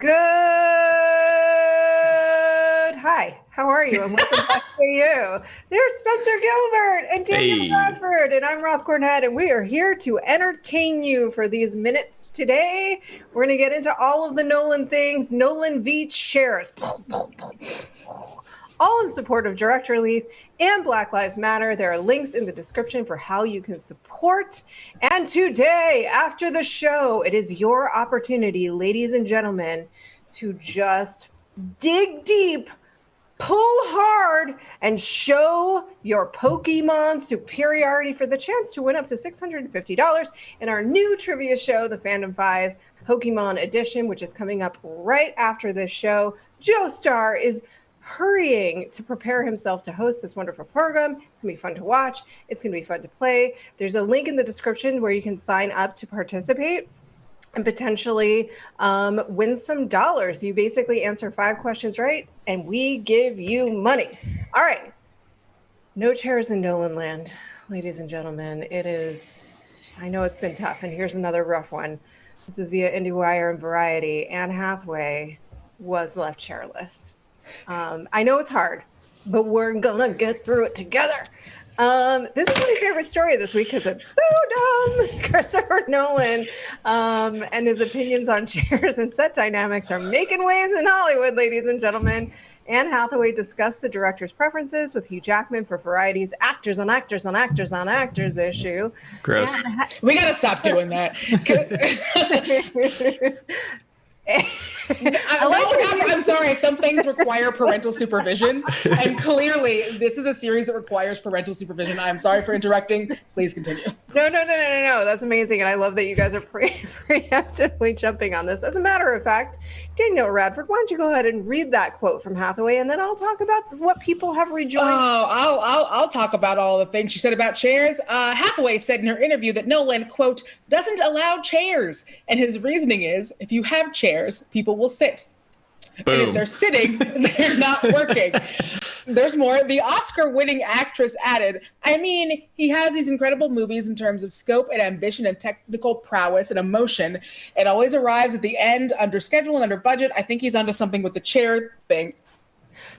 Good. Hi, how are you? And welcome back to you. There's Spencer Gilbert and Danielle Radford, and I'm Roth, Cornet, and we are here to entertain you for these minutes today. We're going to get into all of the Nolan things. Nolan v. shares. All in support of direct relief and Black Lives Matter. There are links in the description for how you can support. And today, after the show, it is your opportunity, ladies and gentlemen, to just dig deep, pull hard, and show your Pokemon superiority for the chance to win up to $650 in our new trivia show, the Fandom 5 Pokemon Edition, which is coming up right after this show. Starr is hurrying to prepare himself to host this wonderful program. It's gonna be fun to watch. It's gonna be fun to play. There's a link in the description where you can sign up to participate and potentially win some dollars. You basically answer 5 questions right, and we give you money. All right, no chairs in Nolan land, ladies and gentlemen. It is, I know it's been tough, and here's another rough one. This is via IndieWire and Variety. Anne Hathaway was left chairless. I know it's hard, but we're gonna get through it together. This is my favorite story this week because it's so dumb. Christopher Nolan and his opinions on chairs and set dynamics are making waves in Hollywood, ladies and gentlemen. Anne Hathaway discussed the director's preferences with Hugh Jackman for Variety's actors on actors on actors on actors issue. Gross. We gotta stop doing that. I'm sorry, some things require parental supervision, and clearly this is a series that requires parental supervision. I'm sorry for interrupting. Please continue. No. That's amazing, and I love that you guys are preemptively jumping on this. As a matter of fact, Danielle Radford, why don't you go ahead and read that quote from Hathaway, and then I'll talk about what people have rejoined. Oh, I'll talk about all the things she said about chairs. Hathaway said in her interview that Nolan, quote, doesn't allow chairs, and his reasoning is if you have chairs, people will sit. Boom. And if they're sitting, they're not working. There's more. The Oscar-winning actress added, I mean, he has these incredible movies in terms of scope and ambition and technical prowess and emotion. It always arrives at the end under schedule and under budget. I think he's onto something with the chair thing.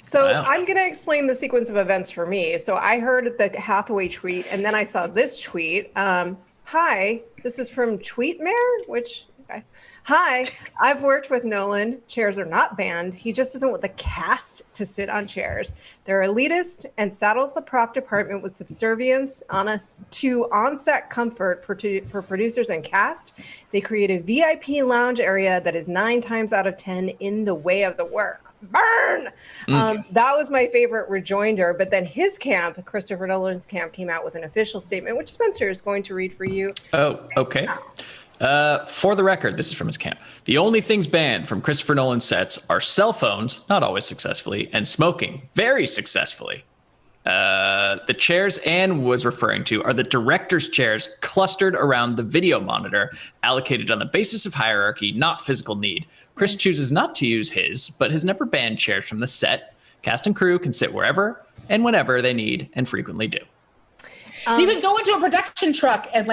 So wow. I'm going to explain the sequence of events for me. So I heard the Hathaway tweet, and then I saw this tweet. Hi, this is from Tweetmare, which... Okay. Hi, I've worked with Nolan. Chairs are not banned. He just doesn't want the cast to sit on chairs. They're elitist and saddles the prop department with subservience to on-set comfort for producers and cast. They create a VIP lounge area that is 9 times out of 10 in the way of the work. Burn! That was my favorite rejoinder. But then his camp, Christopher Nolan's camp, came out with an official statement, which Spencer is going to read for you. Oh, okay. For the record, this is from his camp. The only things banned from Christopher Nolan's sets are cell phones, not always successfully, and smoking, very successfully. The chairs Anne was referring to are the director's chairs clustered around the video monitor, allocated on the basis of hierarchy, not physical need. Chris chooses not to use his, but has never banned chairs from the set. Cast and crew can sit wherever and whenever they need and frequently do. You can go into a production truck and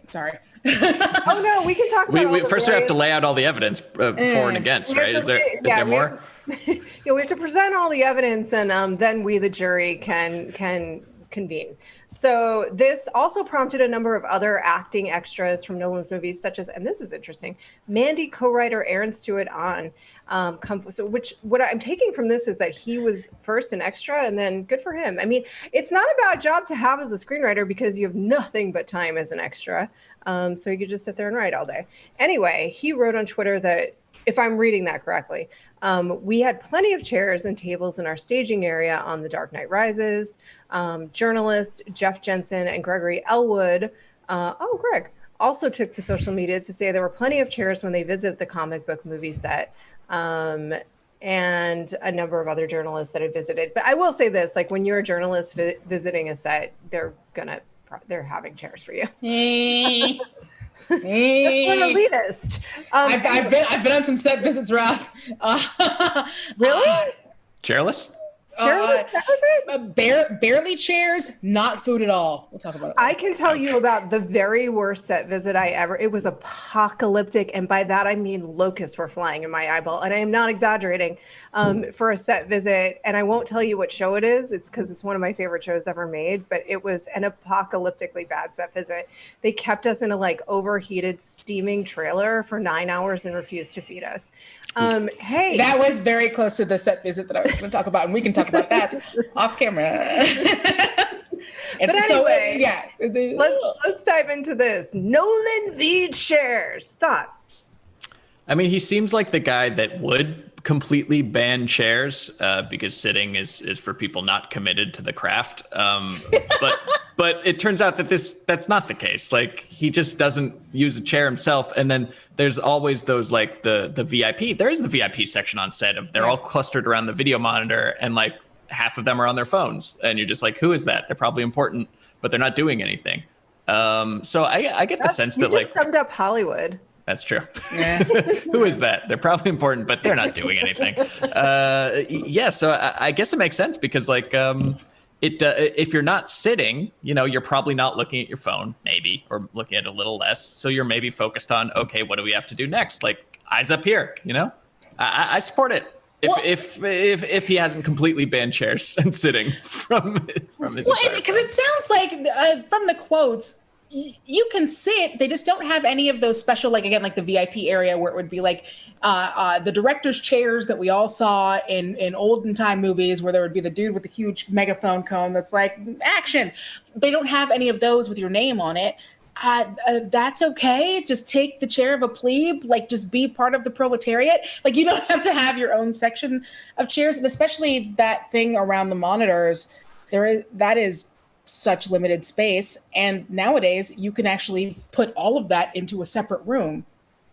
sorry. Oh no, we can talk about we first we have to lay out all the evidence for and against, right? Is there more? We have to present all the evidence, and then we, the jury, can convene. So this also prompted a number of other acting extras from Nolan's movies, such as, and this is interesting, Mandy co-writer Aaron Stewart on. What I'm taking from this is that he was first an extra, and then good for him. I mean, it's not a bad job to have as a screenwriter because you have nothing but time as an extra. So you could just sit there and write all day. Anyway, he wrote on Twitter that, if I'm reading that correctly, we had plenty of chairs and tables in our staging area on The Dark Knight Rises. Journalists Jeff Jensen and Gregory Elwood, Greg, also took to social media to say there were plenty of chairs when they visited the comic book movie set. And a number of other journalists that had visited. But I will say this, like when you're a journalist visiting a set, they're having chairs for you. That's elitist. I've been on some set visits, Roth. Really? Chairless? Share the set visit? Barely chairs, not food at all. We'll talk about it. I can tell you about the very worst set visit it was apocalyptic. And by that, I mean locusts were flying in my eyeball. And I am not exaggerating for a set visit. And I won't tell you what show it is. It's because it's one of my favorite shows ever made. But it was an apocalyptically bad set visit. They kept us in a like overheated, steaming trailer for 9 hours and refused to feed us. Hey, that was very close to the set visit that I was going to talk about, and we can talk about that off camera. But anyway, let's dive into this. Nolan v. chairs. Thoughts? I mean, he seems like the guy that would completely ban chairs because sitting is for people not committed to the craft. But it turns out that that's not the case. Like, he just doesn't use a chair himself. And then there's always those like the VIP. There is the VIP section on set of they're all clustered around the video monitor, and like half of them are on their phones. And you're just like, who is that? They're probably important, but they're not doing anything. So I get the sense that like summed up Hollywood. That's true. Yeah. Who is that? They're probably important, but they're not doing anything. So I guess it makes sense because like if you're not sitting, you're probably not looking at your phone, maybe, or looking at it a little less. So you're maybe focused on, okay, what do we have to do next? Like, eyes up here, I support it. If he hasn't completely banned chairs and sitting from his because it sounds like from the quotes, you can sit. They just don't have any of those special, like the VIP area where it would be like the director's chairs that we all saw in olden time movies, where there would be the dude with the huge megaphone cone that's like action. They don't have any of those with your name on it. That's okay. Just take the chair of a plebe. Like, just be part of the proletariat. Like, you don't have to have your own section of chairs, and especially that thing around the monitors. That is such limited space, and nowadays you can actually put all of that into a separate room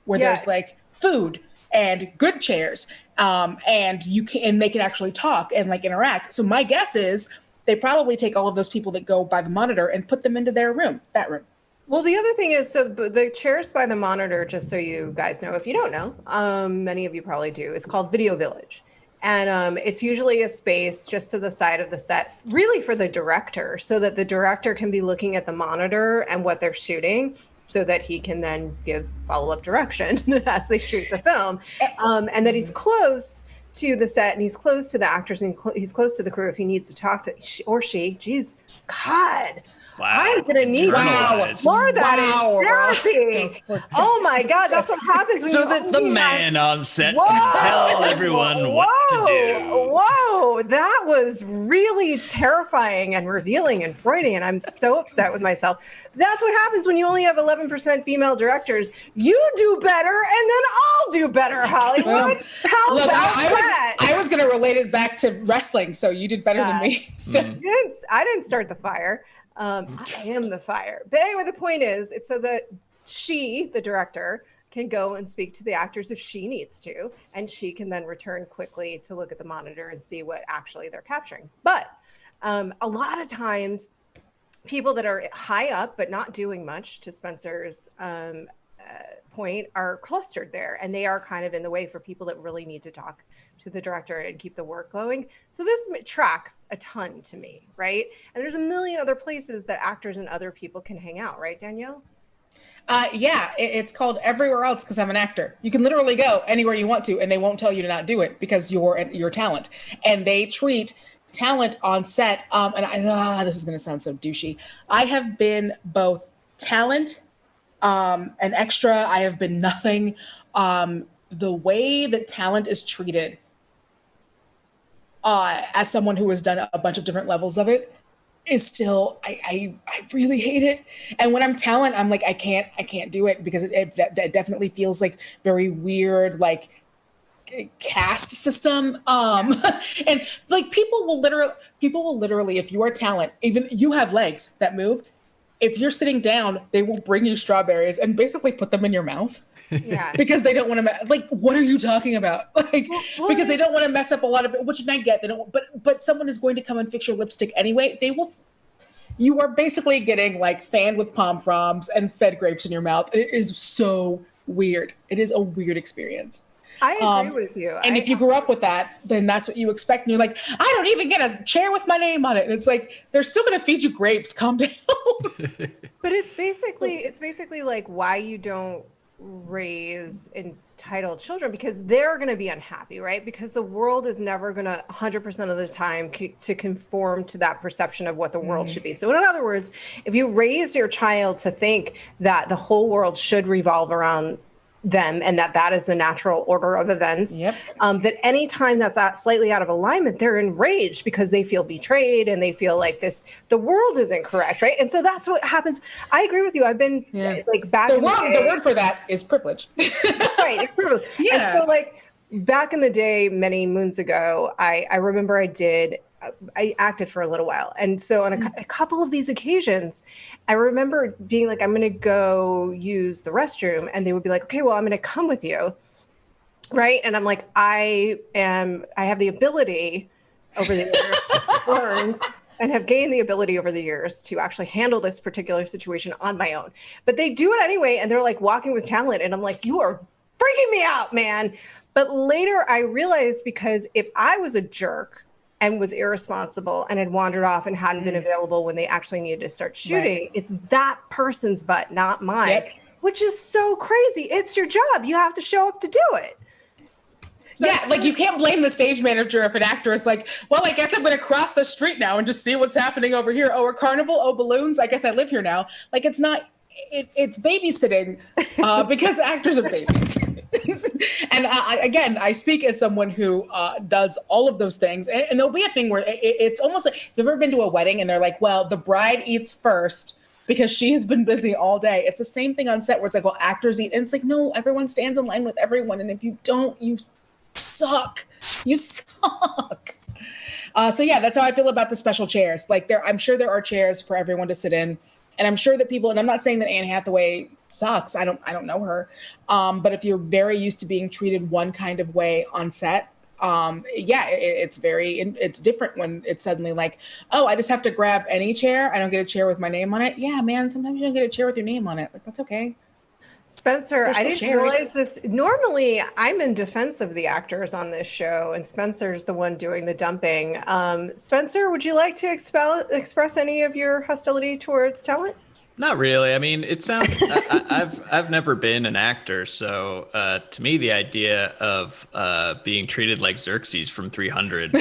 where there's like food and good chairs, and they can actually talk and like interact. So my guess is they probably take all of those people that go by the monitor and put them into their room, that room. Well, the other thing is, so the chairs by the monitor, just so you guys know, if you don't know, many of you probably do, it's called Video Village. And it's usually a space just to the side of the set, really for the director, so that the director can be looking at the monitor and what they're shooting, so that he can then give follow-up direction as they shoot the film. And that he's close to the set, and he's close to the actors, and he's close to the crew if he needs to talk to or she. Geez, God. Wow. I'm going to need more of that in therapy. Oh my God, that's what happens when so that the man on set can tell everyone what to do. Whoa, that was really terrifying and revealing and Freudian. I'm so upset with myself. That's what happens when you only have 11% female directors. You do better, and then I'll do better, Hollywood. How about that? I was going to relate it back to wrestling, so you did better than me. So. I didn't start the fire. I am the fire. But anyway, the point is, it's so that she, the director, can go and speak to the actors if she needs to, and she can then return quickly to look at the monitor and see what actually they're capturing. But a lot of times, people that are high up but not doing much, to Spencer's point, are clustered there, and they are kind of in the way for people that really need to talk to the director and keep the work going. So this tracks a ton to me, right? And there's a million other places that actors and other people can hang out, right, Danielle? It's called Everywhere Else because I'm an actor. You can literally go anywhere you want to, and they won't tell you to not do it because you're talent. And they treat talent on set. This is going to sound so douchey. I have been both talent, an extra. I have been nothing. The way that talent is treated, as someone who has done a bunch of different levels of it, is still, I really hate it. And when I'm talent, I'm like, I can't do it because it definitely feels like very weird, like caste system. And like people will literally, if you are talent, even you have legs that move, if you're sitting down, they will bring you strawberries and basically put them in your mouth. Yeah. Because they don't want to what are you talking about? Because they don't want to mess up a lot of it, which I get. They don't, but someone is going to come and fix your lipstick anyway. They will. You are basically getting like fanned with pom froms and fed grapes in your mouth. It is so weird. It is a weird experience. I agree with you. And if you grew up with that, then that's what you expect. And you're like, I don't even get a chair with my name on it. And it's like, they're still going to feed you grapes. Calm down. But it's basically like why you don't raise entitled children, because they're going to be unhappy, right? Because the world is never going to 100% of the time to conform to that perception of what the world should be. So in other words, if you raise your child to think that the whole world should revolve around them and that is the natural order of events, that anytime that's slightly out of alignment, they're enraged because they feel betrayed and they feel like the world isn't correct, right? And so that's what happens. I agree with you. I've been like back the word for that is privilege. Right, it's privilege. And so like back in the day, many moons ago, I remember I acted for a little while. And so on a couple of these occasions, I remember being like, I'm going to go use the restroom. And they would be like, okay, well, I'm going to come with you. Right. And I'm like, I have the ability over the years learned and have gained the ability over the years to actually handle this particular situation on my own. But they do it anyway. And they're like walking with talent. And I'm like, you are freaking me out, man. But later I realized, because if I was a jerk and was irresponsible and had wandered off and hadn't been available when they actually needed to start shooting, it's that person's butt, not mine, which is so crazy. It's your job. You have to show up to do it. Yeah, like you can't blame the stage manager if an actor is like, well, I guess I'm going to cross the street now and just see what's happening over here. Oh, a carnival. Oh, balloons. I guess I live here now. Like, it's not, it's babysitting because actors are babies. And I speak as someone who does all of those things. And there'll be a thing where it's almost like, if you've ever been to a wedding and they're like, well, the bride eats first because she has been busy all day. It's the same thing on set where it's like, well, actors eat. And it's like, no, everyone stands in line with everyone. And if you don't, you suck. You suck. So yeah, that's how I feel about the special chairs. Like I'm sure there are chairs for everyone to sit in. And I'm sure that people, and I'm not saying that Anne Hathaway sucks. I don't know her. But if you're very used to being treated one kind of way on set, it's different when it's suddenly like, oh, I just have to grab any chair. I don't get a chair with my name on it. Yeah, man, sometimes you don't get a chair with your name on it. Like, that's okay. Spencer, I didn't realize this. Normally, I'm in defense of the actors on this show, and Spencer's the one doing the dumping. Spencer, would you like to express any of your hostility towards talent? Not really. I mean, it sounds. I've never been an actor, so to me, the idea of being treated like Xerxes from 300.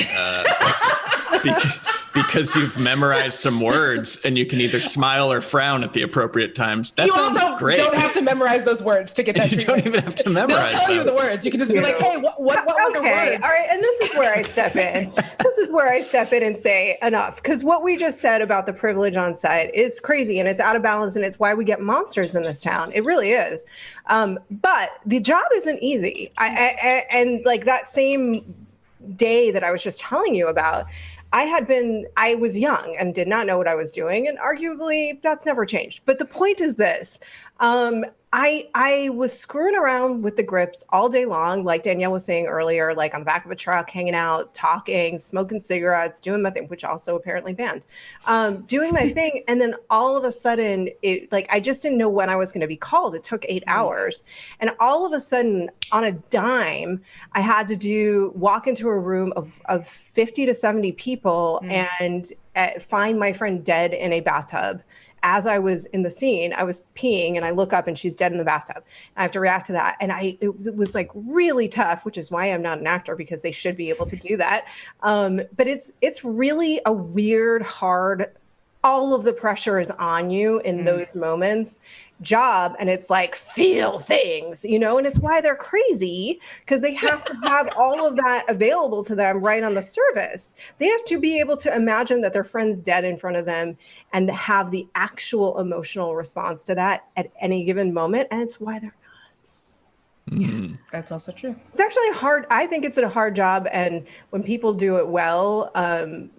Because you've memorized some words and you can either smile or frown at the appropriate times. That sounds great. You also don't have to memorize those words to get that treatment. You don't even have to memorize They'll tell you the words. You can just be like, hey, what were the words? All right, and this is where I step in. This is where I step in and say enough. Because what we just said about the privilege on set is crazy and it's out of balance, and it's why we get monsters in this town. It really is. But the job isn't easy. And like that same day that I was just telling you about, I was young and did not know what I was doing. And arguably that's never changed. But the point is this, I was screwing around with the grips all day long. Like Danielle was saying earlier, like on the back of a truck, hanging out, talking, smoking cigarettes, doing my thing, which also apparently banned, doing my thing. And then all of a sudden I just didn't know when I was going to be called. It took 8 hours. And all of a sudden on a dime, I had to walk into a room of 50 to 70 people and find my friend dead in a bathtub. As I was in the scene, I was peeing and I look up and she's dead in the bathtub. I have to react to that. And it was like really tough, which is why I'm not an actor, because they should be able to do that. But it's really a weird, hard, all of the pressure is on you in those moments job. And it's like, feel things, and it's why they're crazy, because they have to have all of that available to them right on the surface. They have to be able to imagine that their friend's dead in front of them and have the actual emotional response to that at any given moment. And it's why they're nuts. That's also true. It's actually hard. I think it's a hard job. And when people do it well,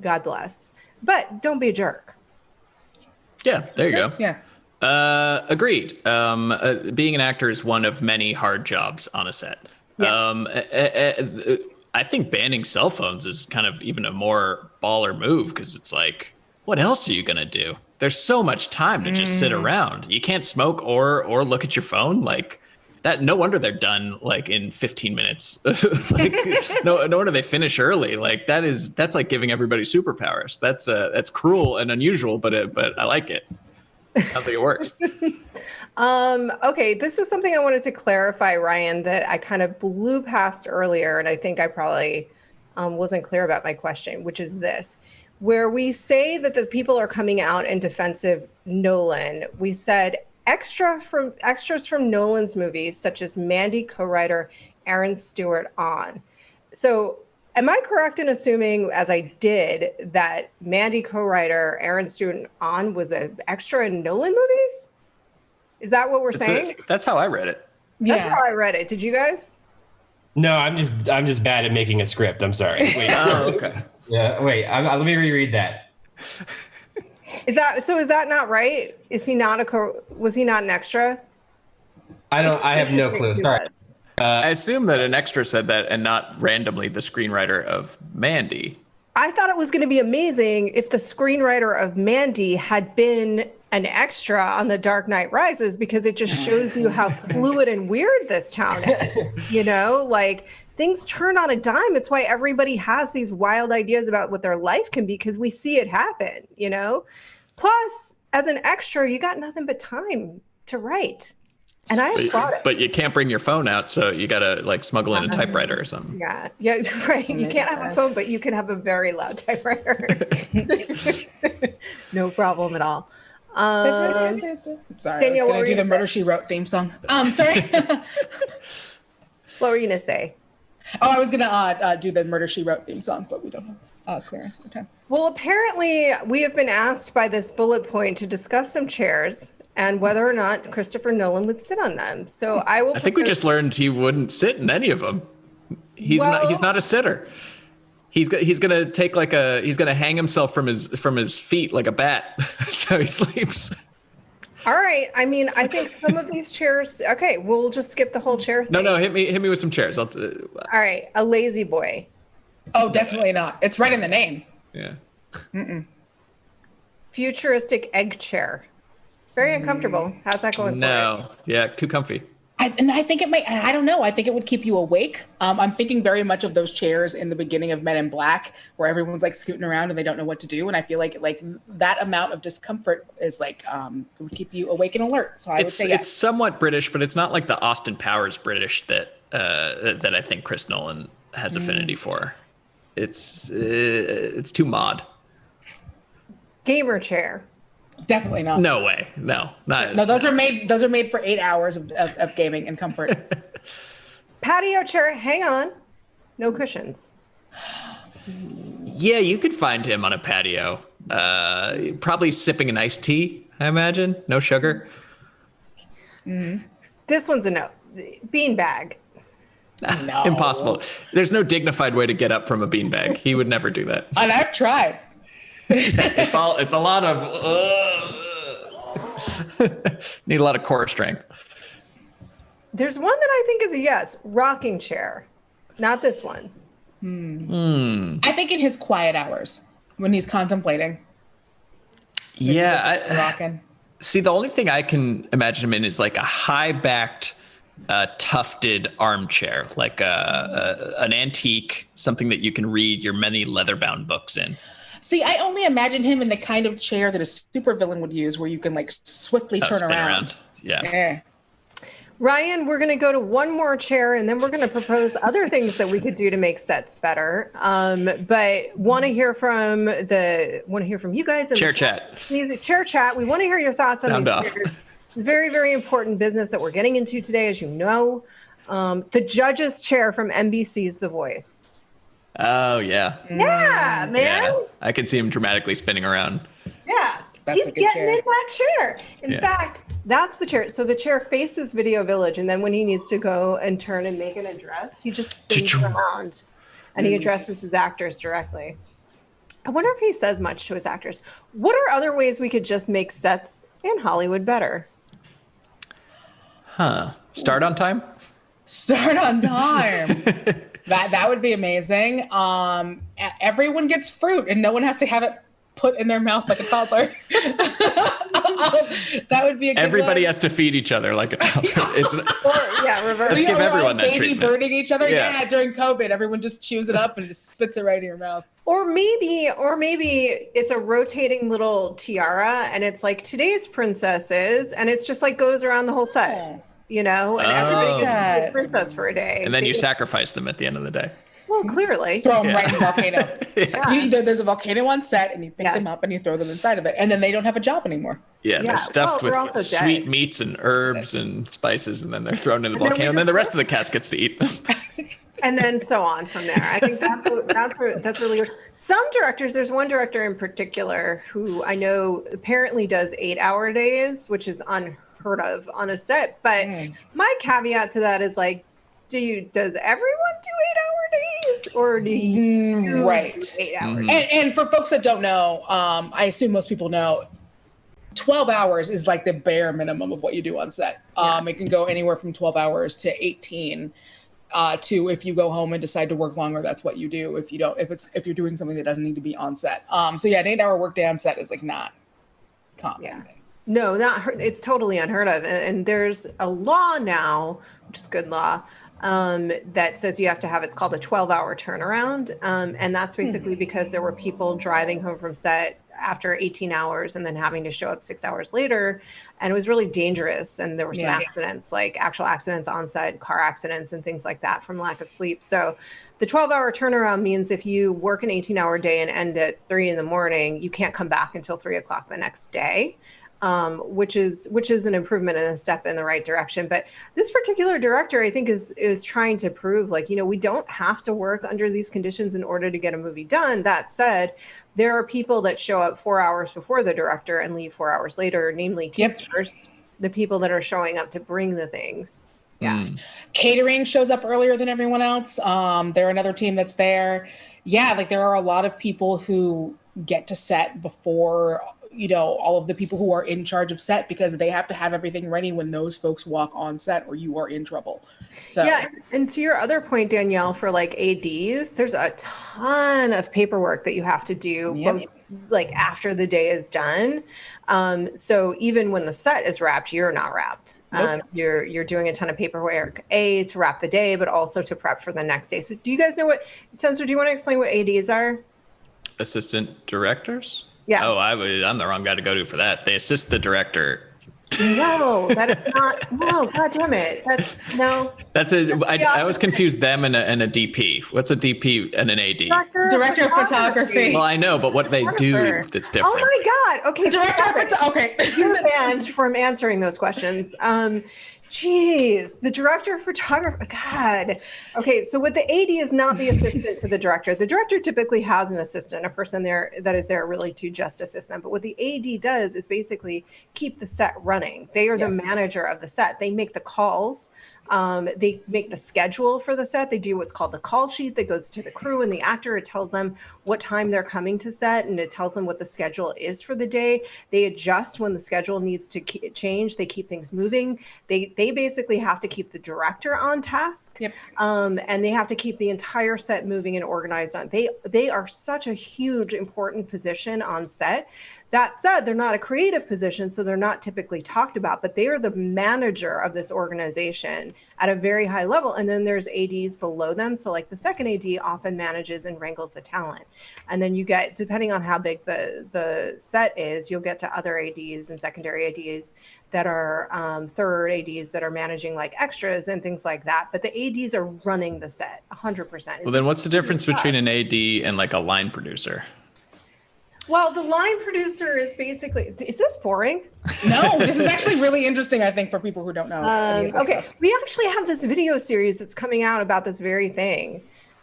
God bless. But don't be a jerk. Yeah, there you go. Yeah. Agreed. Being an actor is one of many hard jobs on a set. Yes. I think banning cell phones is kind of even a more baller move, because it's like, what else are you going to do? There's so much time to just sit around. You can't smoke or look at your phone. Like, that no wonder they're done like in 15 minutes. Like no wonder they finish early. Like that's like giving everybody superpowers. That's cruel and unusual, but I like it. Sounds like it works. Okay, this is something I wanted to clarify, Ryan, that I kind of blew past earlier, and I think I probably wasn't clear about my question, which is this. Where we say that the people are coming out in defense of Nolan, we said extras from Nolan's movies, such as Mandy co-writer Aaron Stewart on. So am I correct in assuming, as I did, that Mandy co-writer Aaron Stewart on was an extra in Nolan movies? Is that what we're saying? That's how I read it. That's how I read it. Did you guys? No, I'm just bad at making a script. I'm sorry. Wait. Oh, okay. Yeah. Wait. Let me reread that. Is that not right? Is he not was he not an extra? I have no clue. Sorry. I assume that an extra said that and not randomly the screenwriter of Mandy. I thought it was going to be amazing if the screenwriter of Mandy had been an extra on The Dark Knight Rises, because it just shows you how fluid and weird this town is. You know, like things turn on a dime. It's why everybody has these wild ideas about what their life can be, because we see it happen, you know? Plus, as an extra, you got nothing but time to write. And I applaud it. But you can't bring your phone out, so you got to like smuggle in a typewriter or something. Yeah, right. You can't have a phone, but you can have a very loud typewriter. No problem at all. Sorry, Danielle, I was going to do the Murder, She Wrote theme song. Sorry. What were you going to say? Oh, I was going to do the Murder, She Wrote theme song, but we don't have clearance at the time. Well, apparently we have been asked by this bullet point to discuss some chairs and whether or not Christopher Nolan would sit on them. So I think we just learned he wouldn't sit in any of them. He's not a sitter. He's gonna take he's gonna hang himself from his feet like a bat. That's how he sleeps. All right. I mean, I think some of these chairs. Okay, we'll just skip the whole chair thing. No, hit me with some chairs. All right, a lazy boy. Oh, definitely not. It's right in the name. Yeah. Futuristic egg chair. Very uncomfortable. How's that going? No. Yeah, too comfy. I think it might. I don't know. I think it would keep you awake. I'm thinking very much of those chairs in the beginning of Men in Black, where everyone's like scooting around and they don't know what to do. And I feel like that amount of discomfort is like it would keep you awake and alert. So I would say yes. It's somewhat British, but it's not like the Austin Powers British that I think Chris Nolan has affinity for. It's too mod. Gamer chair. Definitely not. No way. No. No, those are made for 8 hours of gaming and comfort. Patio chair. Hang on. No cushions. Yeah, you could find him on a patio. Probably sipping an iced tea, I imagine. No sugar. Mm-hmm. This one's a no. Beanbag. No. Impossible. There's no dignified way to get up from a beanbag. He would never do that. And I've tried. It's a lot of need a lot of core strength. There's one that I think is a yes. Rocking chair. Not this one. I think in his quiet hours when he's contemplating. Yeah. Rocking. See, the only thing I can imagine him in is like a high-backed, tufted armchair, like an antique, something that you can read your many leather-bound books in. See, I only imagine him in the kind of chair that a supervillain would use, where you can like swiftly turn around. Yeah. Ryan, we're going to go to one more chair, and then we're going to propose other things that we could do to make sets better. But want to hear from you guys. Chair chat. Please, chair chat. We want to hear your thoughts on these chairs. It's very, very important business that we're getting into today, as you know. The judge's chair from NBC's The Voice. Oh, yeah. Yeah, man. Yeah. I could see him dramatically spinning around. Yeah. That's He's a good getting chair. in that chair. In fact, that's the chair. So the chair faces Video Village, and then when he needs to go and turn and make an address, he just spins around, and he addresses his actors directly. I wonder if he says much to his actors. What are other ways we could just make sets in Hollywood better? Start on time? Start on time. That would be amazing. Everyone gets fruit, and no one has to have it put in their mouth like a toddler. That would be a good Everybody one. has to feed each other like a toddler. Reverse. Let's give everyone that baby treatment. birding each other. Yeah. Yeah, during COVID, everyone just chews it up and just spits it right in your mouth. Or maybe it's a rotating little tiara, and it's like today's princesses, and it's just like goes around the whole set, and everybody gets to be a princess for a day. And then you sacrifice them at the end of the day. Well, clearly. Throw them right in the volcano. Yeah. There's a volcano on set, and you pick them up and you throw them inside of it, and then they don't have a job anymore. Yeah, they're stuffed they're with also sweet dead. meats and herbs and spices, and then they're thrown in the And then we volcano, and then the just- rest of the cast gets to eat them. And then so on from there. I think that's really good. Some directors, there's one director in particular who I know apparently does 8-hour days, which is unheard of on a set. But my caveat to that is like, does everyone do 8-hour days, or do you do Right. 8 hours? And for folks that don't know, I assume most people know, 12 hours is like the bare minimum of what you do on set. It can go anywhere from 12 hours to 18. To if you go home and decide to work longer, that's what you do. If you don't, if you're doing something that doesn't need to be on set. So yeah, an 8-hour workday on set is like not common. Yeah. No, it's totally unheard of. And there's a law now, which is good law, that says you have to have, it's called a 12-hour turnaround. And that's basically because there were people driving home from set after 18 hours and then having to show up 6 hours later. And it was really dangerous. And there were some accidents, like actual accidents on set, car accidents and things like that from lack of sleep. So the 12-hour turnaround means if you work an 18-hour day and end at 3 a.m, you can't come back until 3 o'clock the next day. Which is an improvement and a step in the right direction. But this particular director, I think, is trying to prove, like, we don't have to work under these conditions in order to get a movie done. That said, there are people that show up 4 hours before the director and leave 4 hours later, namely teamsters, the people that are showing up to bring the things. Yeah. Catering shows up earlier than everyone else. They're another team that's there. Yeah, like there are a lot of people who get to set before all of the people who are in charge of set, because they have to have everything ready when those folks walk on set or you are in trouble. So yeah, and to your other point, Danielle, for like ADs, there's a ton of paperwork that you have to do both like after the day is done. So even when the set is wrapped, you're not wrapped. You're doing a ton of paperwork, to wrap the day, but also to prep for the next day. So do you guys know Sensor, do you want to explain what ADs are? Assistant directors? Yeah. Oh, I'm the wrong guy to go to for that. They assist the director. No, that is not. No, God damn it. I always confused them and a DP. What's a DP and an AD? Director of photography. Well, I know, but what they do that's different. Oh my God. Okay. Director of photography. Okay. You're banned from answering those questions. Geez, the director of photography. God. Okay, so what the AD is not the assistant to the director. The director typically has an assistant, a person there that is there really to just assist them. But what the AD does is basically keep the set running. They are the manager of the set. They make the calls. They make the schedule for the set. They do what's called the call sheet that goes to the crew and the actor. It tells them what time they're coming to set, and it tells them what the schedule is for the day. They adjust when the schedule needs to change. They keep things moving. They basically have to keep the director on task, and they have to keep the entire set moving and organized. They are such a huge, important position on set. That said, they're not a creative position, so they're not typically talked about, but they are the manager of this organization at a very high level. And then there's ADs below them. So like the second AD often manages and wrangles the talent. And then you get, depending on how big the set is, you'll get to other ADs and secondary ADs that are third ADs that are managing like extras and things like that. But the ADs are running the set 100%. Well, then what's the difference between an AD and like a line producer? Well, the line producer is basically, is this boring? No, this is actually really interesting, I think, for people who don't know. Any of this stuff. We actually have this video series that's coming out about this very thing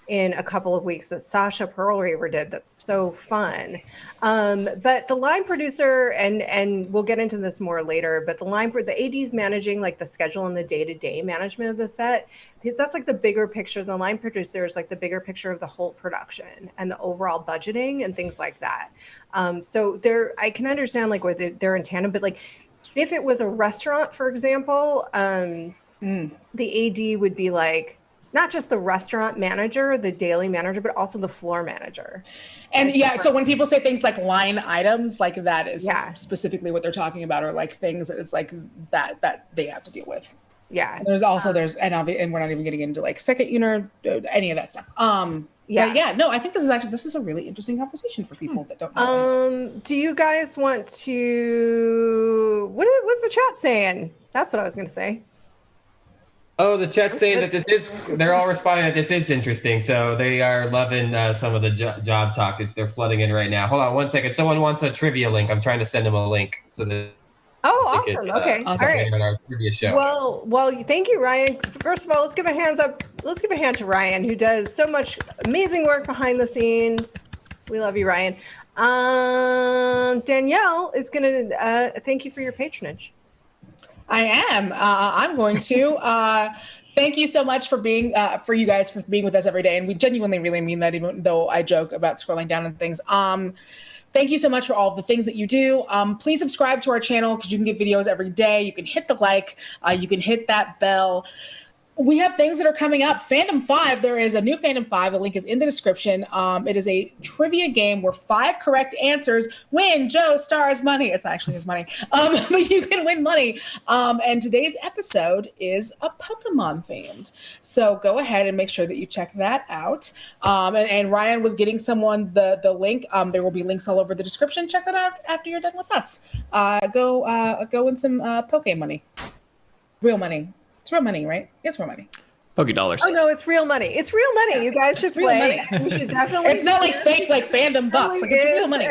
in a couple of weeks that Sasha Perlraver did. That's so fun. But the line producer, and we'll get into this more later, but the AD's managing like the schedule and the day-to-day management of the set. That's like the bigger picture. The line producer is like the bigger picture of the whole production and the overall budgeting and things like that. So I can understand like where they're in tandem, but like if it was a restaurant, for example, the AD would be like, not just the restaurant manager, the daily manager, but also the floor manager. And so when people say things like line items, like that is specifically what they're talking about, or like things it's like that they have to deal with. Yeah. And there's and we're not even getting into like second unit, any of that stuff. Yeah. No, I think this is a really interesting conversation for people that don't know. Do you guys want to? What's the chat saying? That's what I was going to say. Oh, the chat's saying that they're all responding that this is interesting. So they are loving some of the job talk that they're flooding in right now. Hold on one second. Someone wants a trivia link. I'm trying to send them a link so that. Oh, awesome. Okay. Awesome. All right. On our trivia show. Well, thank you, Ryan. First of all, let's give a hands up. Let's give a hand to Ryan, who does so much amazing work behind the scenes. We love you, Ryan. Danielle is going to thank you for your patronage. I am. I'm going to. Thank you so much for being for you guys for being with us every day, and we genuinely really mean that, even though I joke about scrolling down and things. Thank you so much for all of the things that you do. Please subscribe to our channel because you can get videos every day. You can hit the like. You can hit that bell. We have things that are coming up. Fandom 5, there is a new Fandom 5. The link is in the description. It is a trivia game where 5 correct answers win Joe Starr's money. It's actually his money. But you can win money. And today's episode is a Pokemon themed. So go ahead and make sure that you check that out. And Ryan was getting someone the link. There will be links all over the description. Check that out after you're done with us. Go win some Poke money. Real money. It's real money, right? It's real money. Poke dollars. Oh no, it's real money. It's real money. You guys should play. You should definitely. It's not like fake, like fandom bucks. Like it's real money.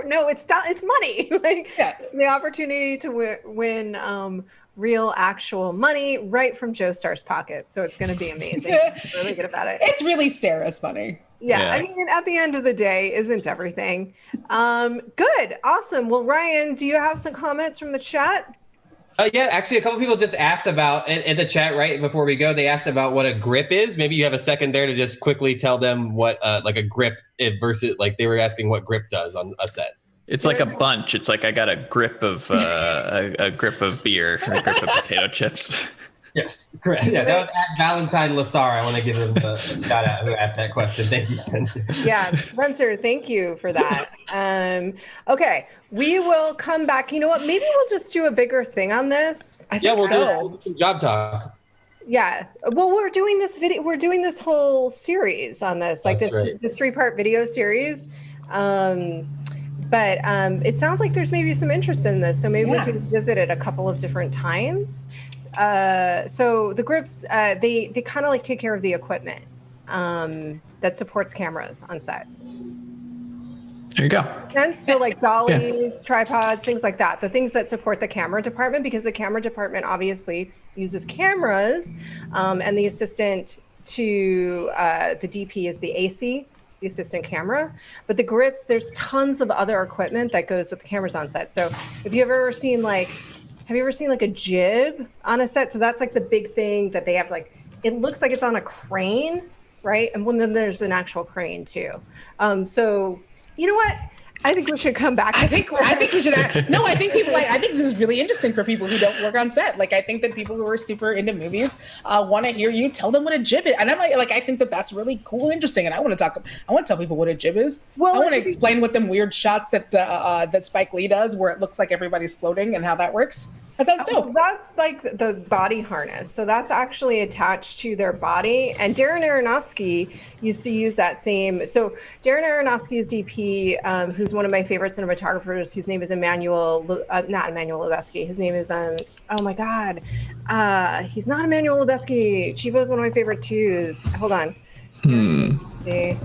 No, it's money. The opportunity to win real, actual money right from Joe Starr's pocket. So it's going to be amazing. I'm really good about it. It's really Sarah's money. Yeah, I mean, at the end of the day, isn't everything? Good, awesome. Well, Ryan, do you have some comments from the chat? Yeah, actually, a couple people just asked about in the chat right before we go. They asked about what a grip is. Maybe you have a second there to just quickly tell them what like a grip versus like they were asking what grip does on a set. It's like a bunch. It's like I got a grip of a grip of beer or a grip of potato chips. Yes, correct. Yeah, that was at Valentine Lassar. I want to give him a shout out who asked that question. Thank you, Spencer. Yeah, Spencer, thank you for that. Okay, we will come back. You know what? Maybe we'll just do a bigger thing on this. I think we'll do some job talk. Yeah. Well, we're doing this video. We're doing this whole series on this, like this 3-part video series. But it sounds like there's maybe some interest in this, so maybe we can visit it a couple of different times. So the grips, they kind of like take care of the equipment that supports cameras on set. There you go. And so like dollies, tripods, things like that. The things that support the camera department, because the camera department obviously uses cameras, and the assistant to the DP is the AC, the assistant camera. But the grips, there's tons of other equipment that goes with the cameras on set. So if you've ever seen have you ever seen like a jib on a set? So that's like the big thing that they have, like, it looks like it's on a crane, right? And then there's an actual crane too. So you know what? I think we should come back. I think we should. I think people I think this is really interesting for people who don't work on set. Like, I think that people who are super into movies want to hear you tell them what a jib is, and I'm like, I think that that's really cool and interesting. And I want to tell people what a jib is. Well, I want to explain what them weird shots that Spike Lee does, where it looks like everybody's floating, and how that works. That sounds dope. That's like the body harness. So that's actually attached to their body. And Darren Aronofsky used to use that same. So Darren Aronofsky's DP, who's one of my favorite cinematographers, whose name is not Emmanuel Lubezki. His name is, oh my God. He's not Emmanuel Lubezki. Chivo is one of my favorite twos. Hold on. He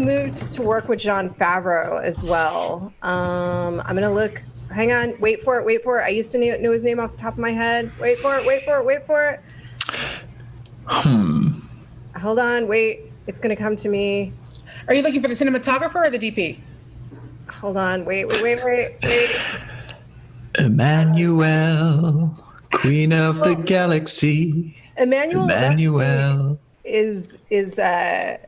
moved to work with Jon Favreau as well. I'm going to look. Hang on, wait for it. I used to know his name off the top of my head. Wait for it. Hold on, wait. It's gonna come to me. Are you looking for the cinematographer or the DP? Hold on, wait. Emmanuel, Queen of the Galaxy. Emmanuel is the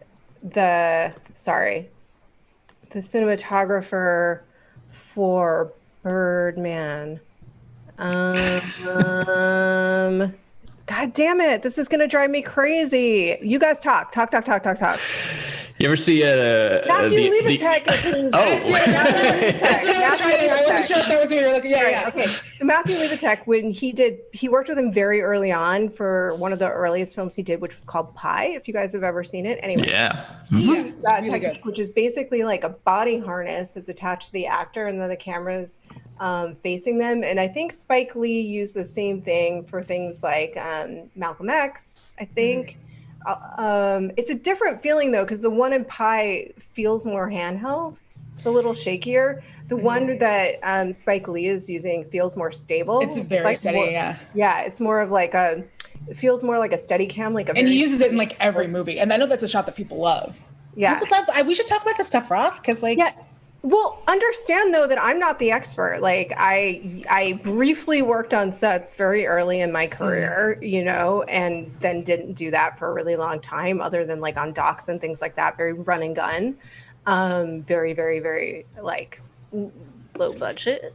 cinematographer for Birdman. God damn it. This is going to drive me crazy. You guys talk. You ever see Matthew Levitek is in That's what I was trying to do. I wasn't sure if that was what you were looking. Yeah. Okay. So Matthew Levitek, when he worked with him very early on for one of the earliest films he did, which was called Pi, if you guys have ever seen it. Anyway. Yeah. That really technique, which is basically like a body harness that's attached to the actor and then the camera's facing them. And I think Spike Lee used the same thing for things like Malcolm X, I think. It's a different feeling though, because the one in Pi feels more handheld. It's a little shakier. The one that Spike Lee is using feels more stable. It's very like steady, more, yeah. It's more of like it feels more like a steady cam, like a. And he uses it in like every movie, and I know that's a shot that people love. Yeah, we should talk about this stuff, Roth, because like. Yeah. Well, understand though that I'm not the expert. Like I briefly worked on sets very early in my career, you know, and then didn't do that for a really long time, other than like on docs and things like that. Very run and gun, very, very, very like low budget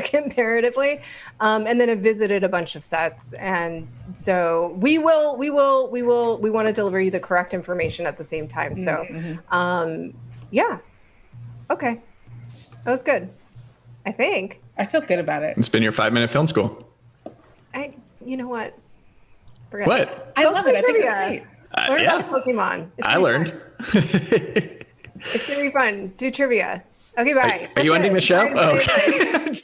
comparatively. And then I visited a bunch of sets, and so we want to deliver you the correct information at the same time. So, yeah. Okay. That was good. I think. I feel good about it. It's been your 5-minute film school. You know what? Forget What? it. I love it. I think it's Trivia. great. Learn Yeah. about Pokemon. I learned. It's going to be fun. Do trivia. Okay, bye. Are you ending the show? Bye. Oh, okay.